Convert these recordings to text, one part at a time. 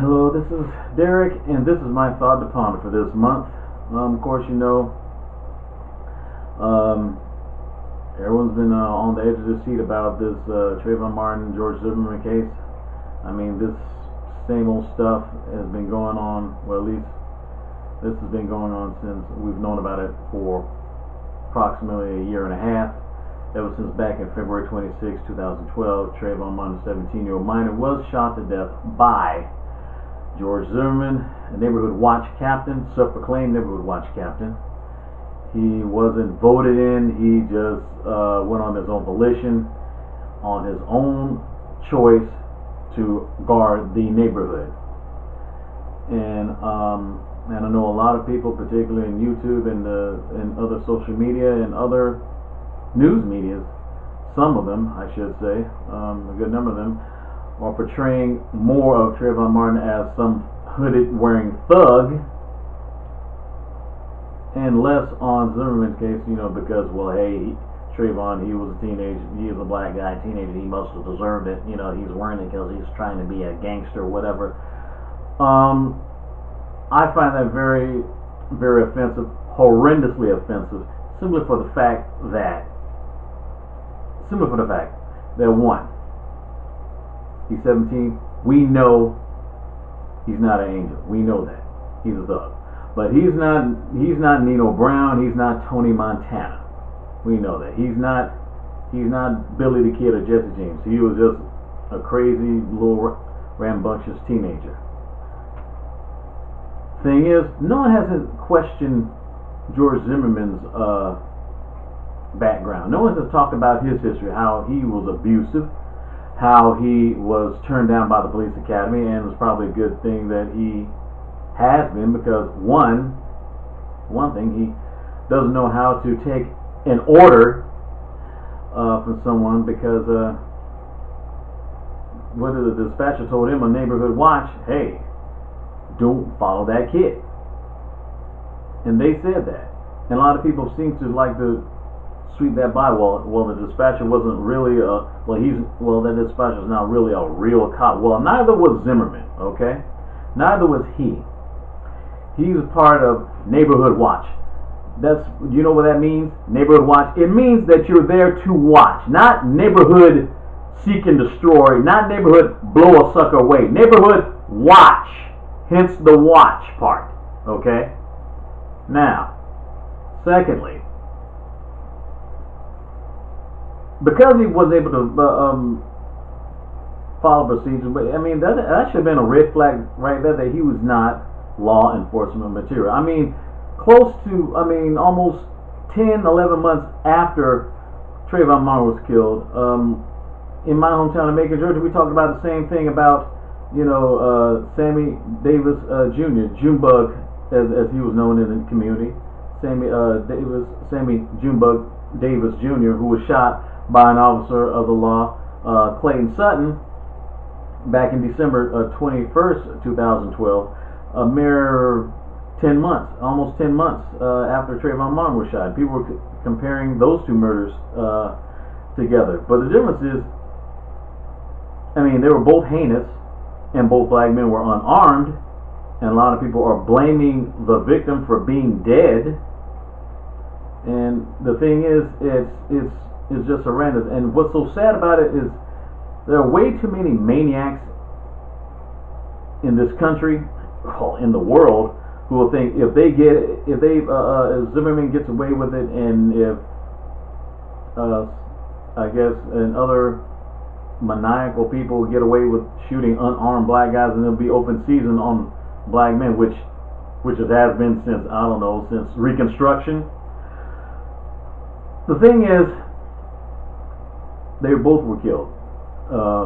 Hello, this is Derek, and this is my thought to ponder for this month. Of course, um, everyone's been on the edge of their seat about this Trayvon Martin, George Zimmerman case. I mean, this same old stuff has been going on. Well, at least this has been going on since we've known about it for approximately a year and a half. Ever since back in February 26, 2012, Trayvon Martin, a 17-year-old minor, was shot to death by George Zimmerman, a neighborhood watch captain, self-proclaimed neighborhood watch captain. He wasn't voted in. He just went on his own volition, on his own choice to guard the neighborhood. And I know a lot of people, particularly in YouTube and other social media and other news medias, some of them, I should say, a good number of them, are portraying more of Trayvon Martin as some hooded wearing thug and less on Zimmerman's case, because, well, hey, Trayvon, he was a teenager, he was a black guy, teenager, he must have deserved it, he's wearing it because he's trying to be a gangster or whatever. I find that very, very offensive, horrendously offensive, simply for the fact that one, he's 17. We know he's not an angel. We know that he's a thug, but he's not Nino Brown. He's not Tony Montana. We know that he's not Billy the Kid or Jesse James. He was just a crazy little rambunctious teenager. Thing is, no one hasn't questioned George Zimmerman's background. No one has talked about his history, how he was abusive, how he was turned down by the police academy, and it was probably a good thing that he has been, because one thing, he doesn't know how to take an order from someone, because whether the dispatcher told him, a neighborhood watch, hey, don't follow that kid. And they said that. And a lot of people seem to like to sweep that by. Well, the dispatcher wasn't really that dispatcher's not really a real cop. Well, neither was Zimmerman, okay? Neither was he. He's a part of Neighborhood Watch. You know what that means? Neighborhood Watch. It means that you're there to watch, not neighborhood seek and destroy, not neighborhood blow a sucker away. Neighborhood watch. Hence the watch part, okay? Now, secondly, because he was able to follow procedures, I mean, that should have been a red flag right there, that he was not law enforcement material. I mean, almost 10, 11 months after Trayvon Martin was killed, in my hometown of Macon, Georgia, we talked about the same thing about Sammy Davis Jr., Junebug, as he was known in the community. Sammy Junebug Davis Jr., who was shot by an officer of the law, Clayton Sutton, back in December 21st, 2012, a mere 10 months, almost 10 months after Trayvon Martin was shot. People were comparing those two murders together. But the difference is, I mean, they were both heinous, and both black men were unarmed, and a lot of people are blaming the victim for being dead. And the thing is, it's just horrendous. And what's so sad about it is there are way too many maniacs in this country, in the world, who will think if Zimmerman gets away with it, and if I guess and other maniacal people get away with shooting unarmed black guys, and there'll be open season on black men, which it has been since, I don't know, since Reconstruction. The thing is, they both were killed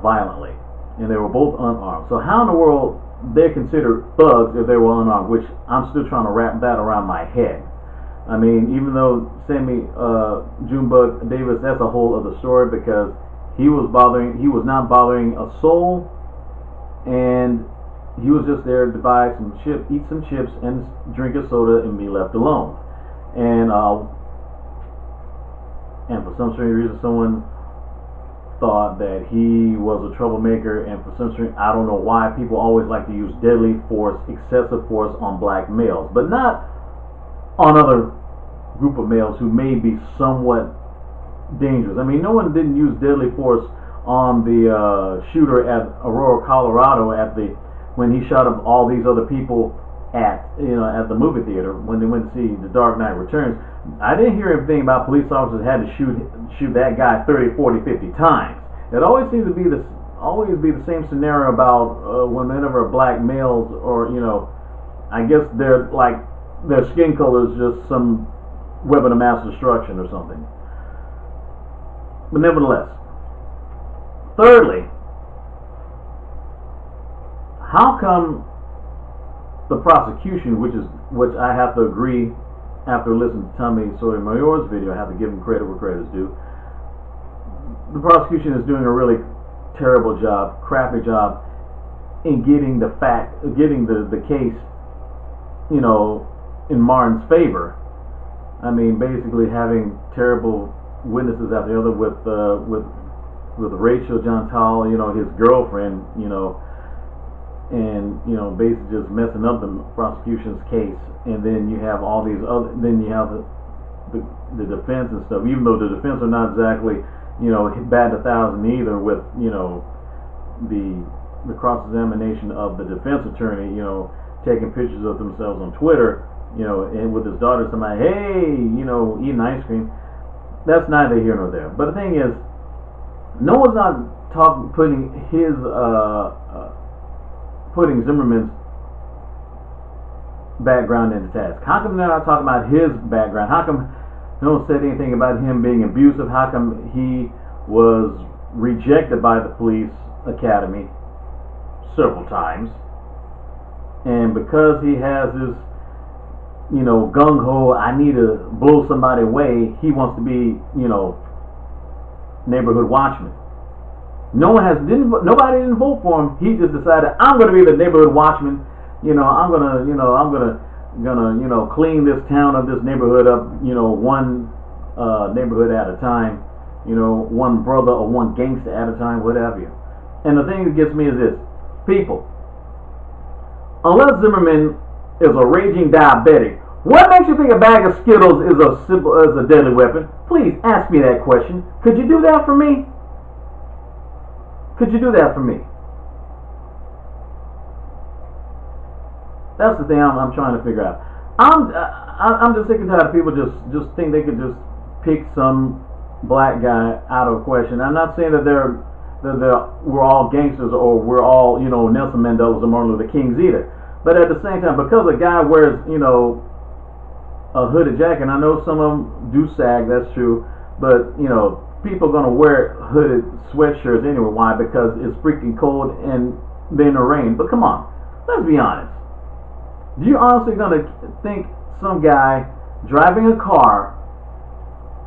violently, and they were both unarmed. So how in the world they're considered thugs if they were unarmed? Which I'm still trying to wrap that around my head. I mean, even though Sammy Junebug Davis, that's a whole other story, because he was not bothering a soul, and he was just there to buy eat some chips, and drink a soda, and be left alone. And for some strange reason, someone thought that he was a troublemaker, and for some reason, I don't know why people always like to use deadly force, excessive force on black males, but not on other group of males who may be somewhat dangerous. I mean, no one didn't use deadly force on the shooter at Aurora, Colorado, when he shot up all these other people at the movie theater when they went to see The Dark Knight Returns. I didn't hear anything about police officers had to shoot that guy 30, 40, 50 times. It always seems to be the same scenario about whenever black males, or I guess they're like their skin color is just some weapon of mass destruction or something. But nevertheless, thirdly, how come the prosecution, which I have to agree after listening to Tommy Sotomayor's video, I have to give him credit where credit is due. The prosecution is doing a really terrible job, crappy job in getting the case, in Martin's favor. I mean, basically having terrible witnesses out there with Rachel Jeantel, his girlfriend, and basically just messing up the prosecution's case. And then you have all these other, then you have the defense and stuff. Even though the defense are not exactly bat 1,000 either, with the cross-examination of the defense attorney, taking pictures of themselves on Twitter, and with his daughter, somebody, hey, eating ice cream. That's neither here nor there. But the thing is, no one's not putting Zimmerman's background into task. How come they're not talking about his background? How come no one said anything about him being abusive? How come he was rejected by the police academy several times? And because he has this, gung-ho, I need to blow somebody away, he wants to be, neighborhood watchman. Nobody didn't vote for him. He just decided, I'm going to be the neighborhood watchman. I'm gonna clean this town of this neighborhood up, one neighborhood at a time, one brother or one gangster at a time, whatever you. And the thing that gets me is this: people, unless Zimmerman is a raging diabetic, what makes you think a bag of Skittles is a deadly weapon? Please ask me that question. Could you do that for me? Could you do that for me? That's the thing I'm trying to figure out. I'm just sick and tired of people just think they could just pick some black guy out of a question. I'm not saying that we're all gangsters, or we're all Nelson Mandelas or Martin Luther Kings either. But at the same time, because a guy wears a hooded jacket, and I know some of them do sag, that's true, but people are gonna wear hooded sweatshirts anyway. Why? Because it's freaking cold and they're in the rain. But come on, let's be honest. Do you honestly gonna think some guy driving a car,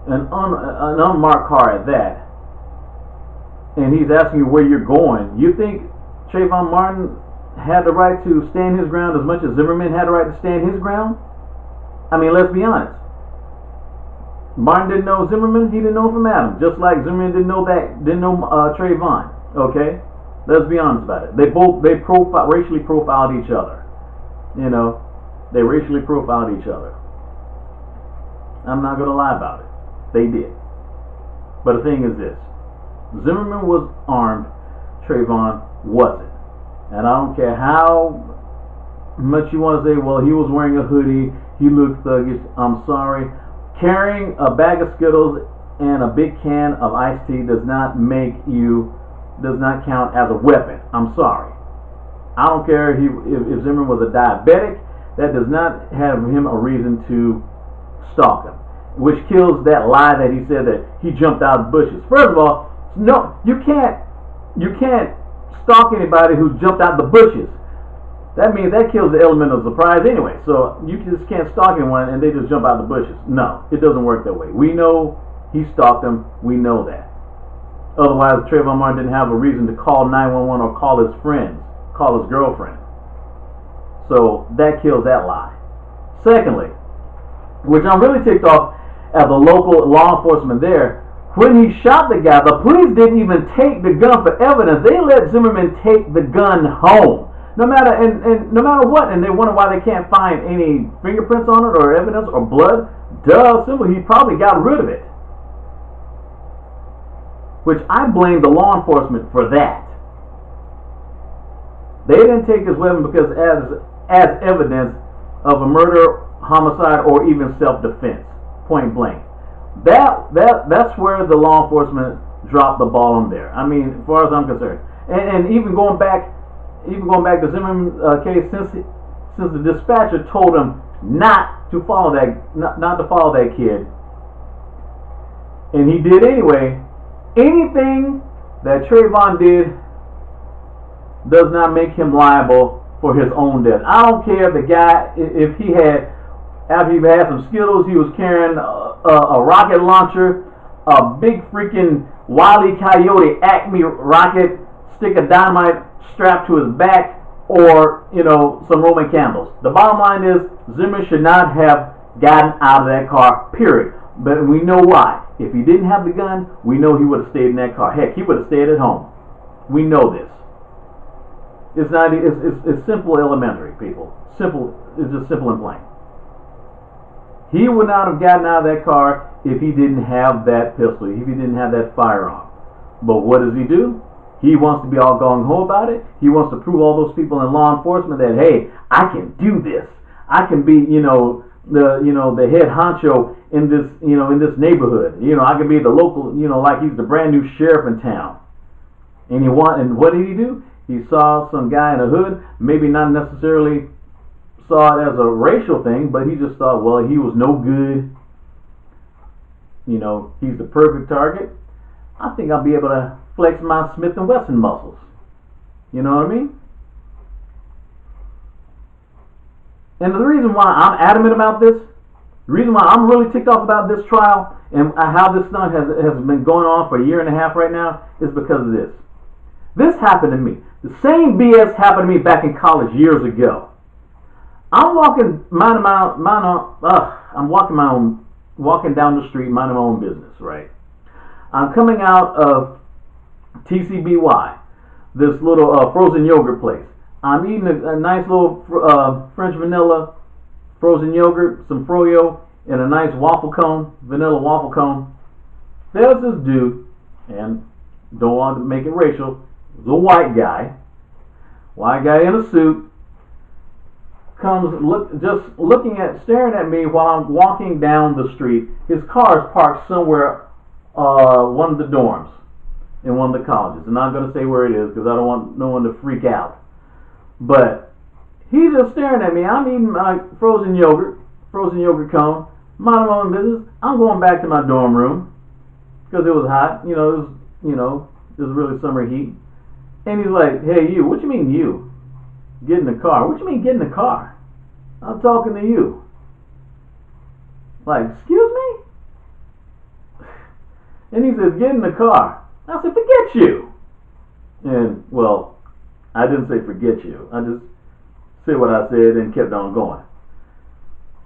an unmarked car at that, and he's asking you where you're going, you think Trayvon Martin had the right to stand his ground as much as Zimmerman had the right to stand his ground? I mean, let's be honest. Martin didn't know Zimmerman, he didn't know from Adam. Just like Zimmerman didn't know Trayvon. Okay? Let's be honest about it. They racially profiled each other. They racially profiled each other. I'm not gonna lie about it. They did. But the thing is this: Zimmerman was armed, Trayvon wasn't. And I don't care how much you want to say, well, he was wearing a hoodie, he looked thuggish. I'm sorry. Carrying a bag of Skittles and a big can of iced tea does not count as a weapon. I'm sorry. I don't care if Zimmerman was a diabetic. That does not have him a reason to stalk him, which kills that lie that he said that he jumped out of the bushes. First of all, no, you can't stalk anybody who's jumped out the bushes. That means that kills the element of surprise anyway. So you just can't stalk anyone and they just jump out the bushes. No, it doesn't work that way. We know he stalked them. We know that. Otherwise, Trayvon Martin didn't have a reason to call 911 or call his friends, call his girlfriend. So that kills that lie. Secondly, which I'm really ticked off at the local law enforcement there, When he shot the guy, the police didn't even take the gun for evidence. They let Zimmerman take the gun home. No matter and no matter what, and they wonder why they can't find any fingerprints on it or evidence or blood. Duh, simple. He probably got rid of it. Which I blame the law enforcement for that. They didn't take his weapon because as evidence of a murder, homicide, or even self-defense. Point blank. That's where the law enforcement dropped the ball on there. I mean, as far as I'm concerned, and even going back to Zimmerman case, since the dispatcher told him not to follow that kid, and he did anyway. Anything that Trayvon did does not make him liable for his own death. I don't care if the guy, if he had, after he had some Skittles, he was carrying a rocket launcher, a big freaking Wile E. Coyote Acme rocket, stick of dynamite strapped to his back, or, some Roman candles. The bottom line is, Zimmerman should not have gotten out of that car, period. But we know why. If he didn't have the gun, we know he would have stayed in that car. Heck, he would have stayed at home. We know this. It's simple, elementary, people. Simple. It's just simple and plain. He would not have gotten out of that car if he didn't have that pistol, if he didn't have that firearm. But what does he do? He wants to be all gung-ho about it. He wants to prove all those people in law enforcement that, hey, I can do this. I can be, the head honcho in this neighborhood. I can be the local, like he's the brand new sheriff in town. And what did he do? He saw some guy in a hood, maybe not necessarily saw it as a racial thing, but he just thought, well, he was no good. He's the perfect target. I think I'll be able to flex my Smith & Wesson muscles. You know what I mean? And the reason why I'm adamant about this, the reason why I'm really ticked off about this trial and how this stunt has been going on for a year and a half right now is because of this. This happened to me. The same BS happened to me back in college years ago. I'm walking walking down the street, minding my own business, right? I'm coming out of TCBY, this little frozen yogurt place. I'm eating a nice little French vanilla frozen yogurt, some froyo, and a nice waffle cone, vanilla waffle cone. There's this dude, and don't want to make it racial, it was a white guy in a suit, comes staring at me while I'm walking down the street. His car is parked somewhere, one of the dorms in one of the colleges. I'm not going to say where it is because I don't want no one to freak out. But he's just staring at me. I'm eating my frozen yogurt cone, minding my own business. I'm going back to my dorm room because it was hot. It was really summer heat. And he's like, "Hey, you, what you mean you? Get in the car. What you mean get in the car? I'm talking to you." Like, excuse me? And he says, "Get in the car." I said, "Forget you." And, well, I didn't say forget you. I just said what I said and kept on going.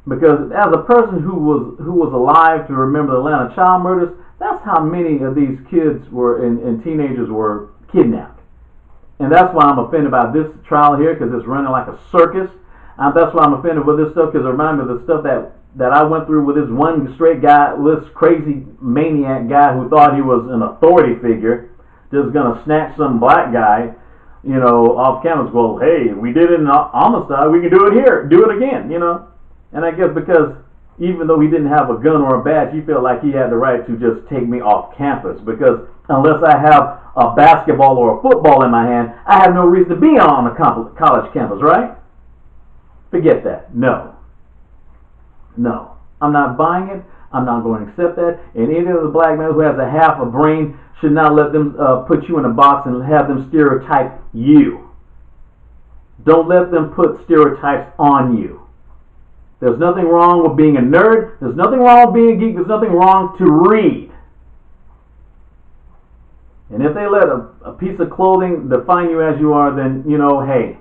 Because as a person who was alive to remember the Atlanta child murders, that's how many of these kids were and teenagers were kidnapped. And that's why I'm offended about this trial here, because it's running like a circus. That's why I'm offended with this stuff, because it reminds me of the stuff that I went through with this one straight guy, this crazy maniac guy who thought he was an authority figure, just gonna snatch some black guy, off campus. Well, hey, we did it in homicide, we can do it here, do it again, And I guess because even though he didn't have a gun or a badge, he felt like he had the right to just take me off campus, because unless I have a basketball or a football in my hand, I have no reason to be on a college campus, right? Forget that. No. I'm not buying it. I'm not going to accept that. And any other black man who has a half a brain should not let them put you in a box and have them stereotype you. Don't let them put stereotypes on you. There's nothing wrong with being a nerd. There's nothing wrong with being a geek. There's nothing wrong to read. And if they let a piece of clothing define you as you are, then, hey,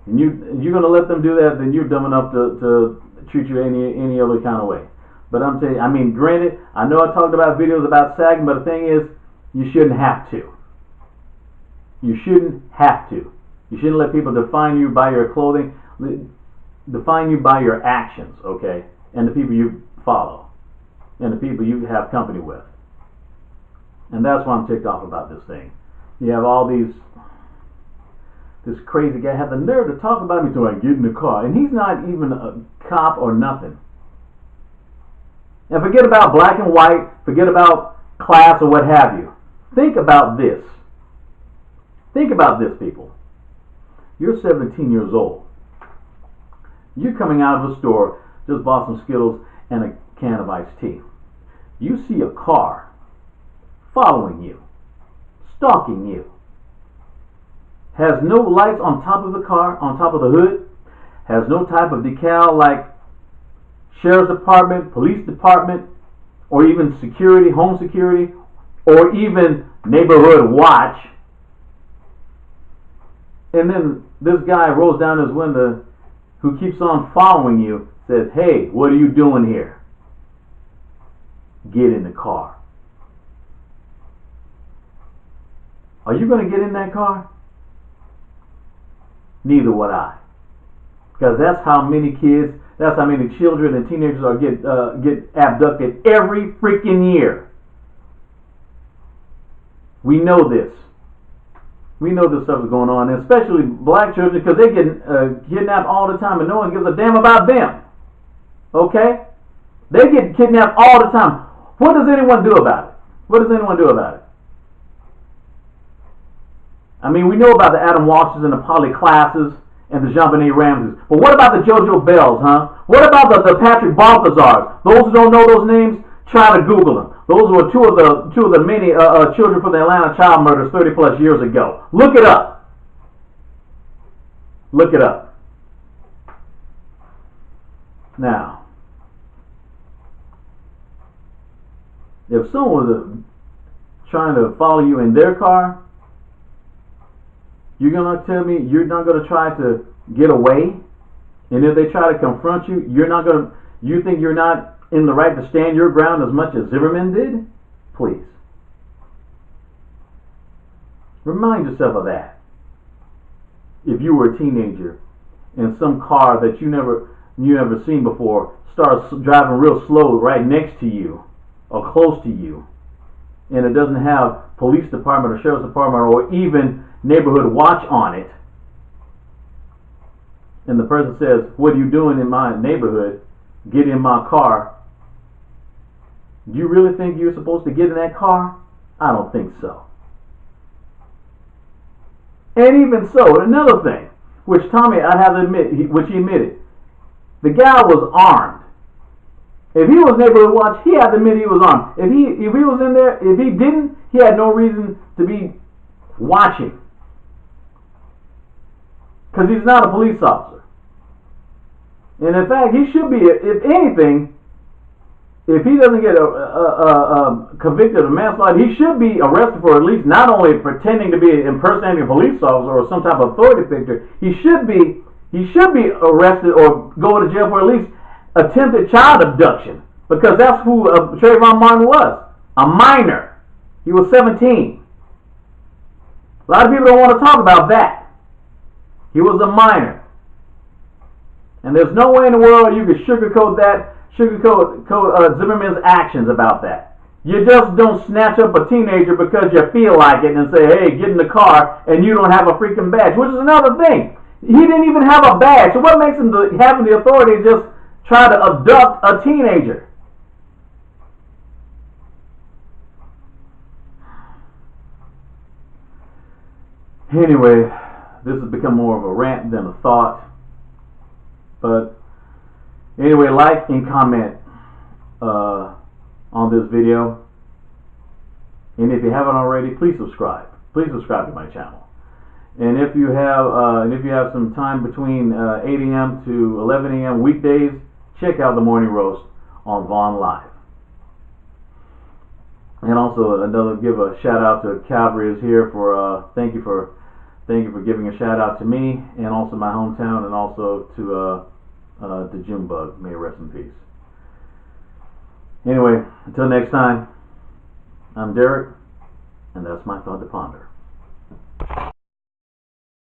and you're going to let them do that, then you're dumb enough to treat you any other kind of way. But I'm telling you, I mean, granted, I know I talked about videos about sagging, but the thing is, you shouldn't have to. You shouldn't have to. You shouldn't let people define you by your clothing, define you by your actions, okay? And the people you follow, and the people you have company with. And that's why I'm ticked off about this thing. You have all this crazy guy have the nerve to talk about me till I get in the car, and he's not even a cop or nothing. And forget about black and white, forget about class or what have you. Think about this. Think about this, people. You're 17 years old. You're coming out of a store, just bought some Skittles and a can of iced tea. You see a car following you, stalking you. Has no lights on top of the car, on top of the hood. Has no type of decal like sheriff's department, police department, or even security, home security, or even neighborhood watch. And then this guy rolls down his window, who keeps on following you, says, "Hey, what are you doing here? Get in the car." Are you going to get in that car? Neither would I. Because that's how many kids, that's how many children and teenagers are get abducted every freaking year. We know this. We know this stuff is going on, and especially black children, because they get kidnapped all the time and no one gives a damn about them. Okay? They get kidnapped all the time. What does anyone do about it? What does anyone do about it? I mean, we know about the Adam Walshes and the Polly Classes and the Jean-Benet Ramses. But what about the JoJo Bells, huh? What about the Patrick Balthazars? Those who don't know those names, try to Google them. Those were two of the many children from the Atlanta child murders 30 plus years ago. Look it up. Look it up. Now, if someone was trying to follow you in their car, you're going to tell me you're not going to try to get away? And if they try to confront you, you think you're not in the right to stand your ground as much as Zimmerman did? Please. Remind yourself of that. If you were a teenager and some car that you never seen before starts driving real slow right next to you or close to you, and it doesn't have police department or sheriff's department or even neighborhood watch on it, and the person says, "What are you doing in my neighborhood? Get in my car." Do you really think you're supposed to get in that car? I don't think so. And even so, another thing, which Tommy, I have to admit, which he admitted, the guy was armed. If he was neighborhood watch, he had to admit he was armed. If he was in there, if he didn't, he had no reason to be watching. Because he's not a police officer. And in fact, he should be, if anything, if he doesn't get convicted of manslaughter, he should be arrested for at least not only pretending to be impersonating a police officer or some type of authority figure. He should be arrested or go to jail for at least attempted child abduction, because that's who Trayvon Martin was, a minor. He was 17. A lot of people don't want to talk about that. He was a minor. And there's no way in the world you could sugarcoat Zimmerman's actions about that. You just don't snatch up a teenager because you feel like it and say, "Hey, get in the car," and you don't have a freaking badge, which is another thing. He didn't even have a badge. So what makes him having the authority to just try to abduct a teenager? Anyway, this has become more of a rant than a thought. But anyway, like and comment on this video. And if you haven't already, please subscribe. Please subscribe to my channel. And if you have some time between 8 a.m. to 11 a.m. weekdays, check out the Morning Roast on Vaughn Live. And also give a shout out to Calvary is here for thank you for giving a shout out to me and also my hometown, and also to Junebug. May he rest in peace. Anyway, until next time, I'm Derek, and that's my thought to ponder.